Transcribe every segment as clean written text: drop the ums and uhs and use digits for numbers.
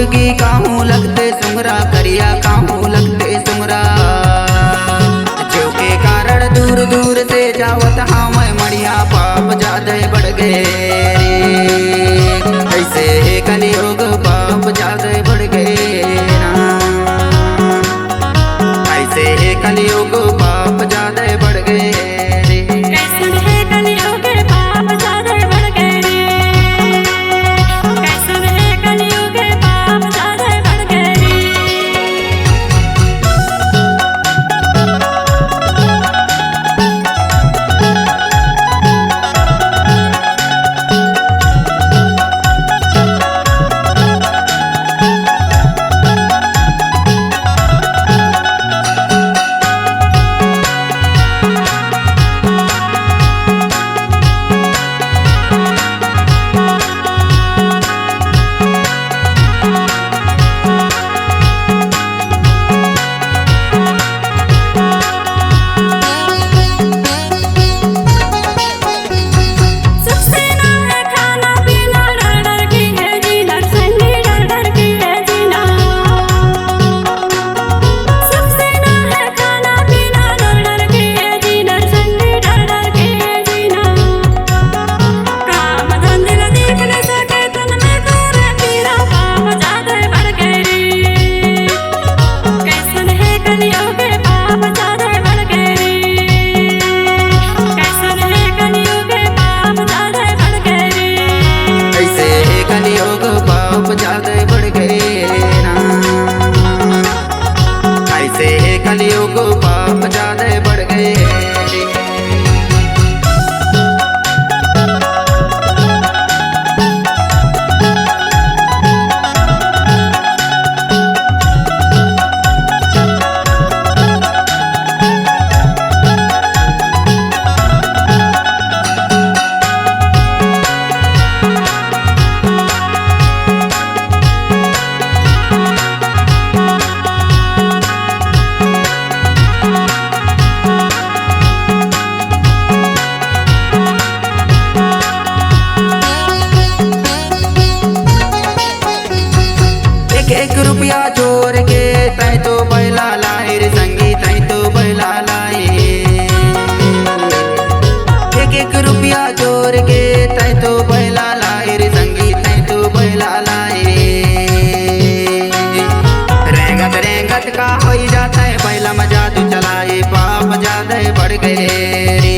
मुर्गी काहू लगते सुमरा करिया काहू लगते सुमरा। जो के कारण दूर दूर से जावत हाँ मैं मड़िया पाप ज्यादा बढ़ गए रे। ऐसे कलयुग पाप ज्यादा बढ़ गए ना। ऐसे कलयुग पाप ज्यादा बढ़ गए रे। कैसन है कलयुग पाप ज्यादा बढ़ गए रे। कैसन है कलयुग पाप ज्यादा बढ़ गए रे। कलयुग पाप ज्यादा बढ़ गए रे। एक रुपया चोर के तै तो बैला लाए रे संगी तै तो बैला लाए। एक रुपया चोर के तै तो बैला लाए रे संगी तै तो बैला लाए। रेंगत रेंगत का हो जाता है बैला में जादू चलाए पाप ज्यादा बढ़ गए रे।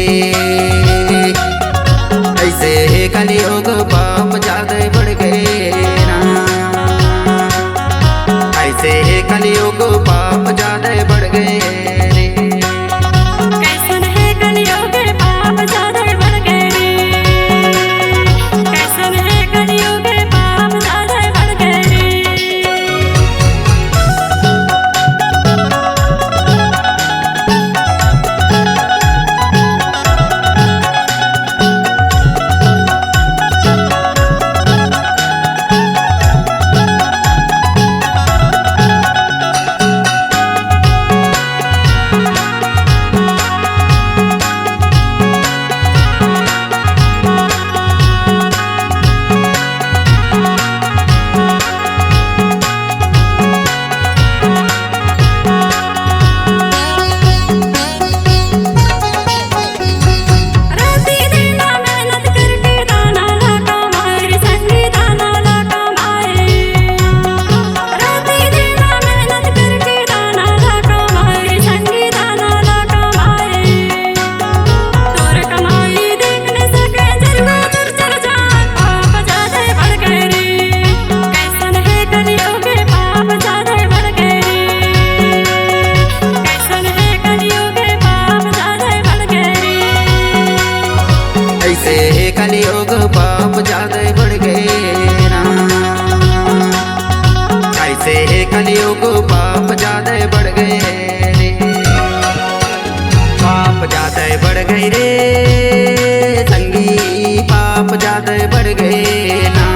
ऐसे कलयुग पाप ज्यादा बढ़ गए ना। ऐसे कलयुग पाप ज्यादा बढ़ गए रे। कैसन है कलयुग पाप ज्यादा बढ़ गए रे। कैसन है कलयुग पाप ज्यादा बढ़ गए रे। ऐसे कलयुग पाप ज्यादा बढ़ गए ना। ऐसे कलयुग पाप ज्यादा बढ़ गए रे। पाप ज्यादा बढ़ गए रे संगी पाप ज्यादा बढ़ गए ना।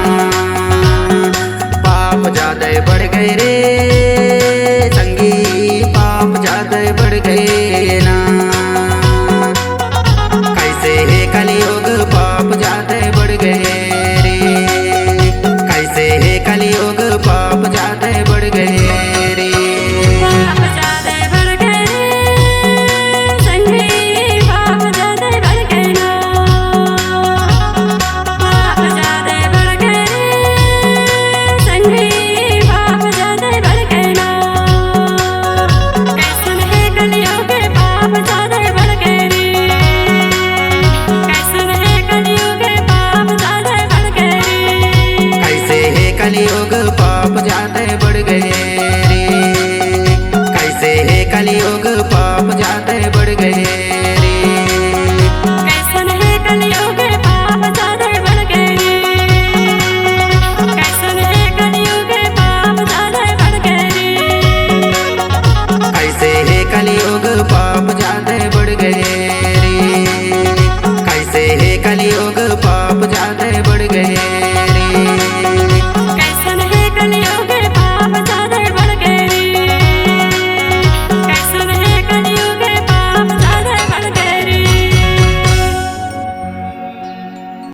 पाप ज्यादा बढ़ गए रे संगी पाप ज्यादा बढ़ गए ना। कैसे कलयुग पाप ज्यादा बढ़ गए रे। कैसे कलयुग पाप ज्यादा ज्यादा बढ़ गए।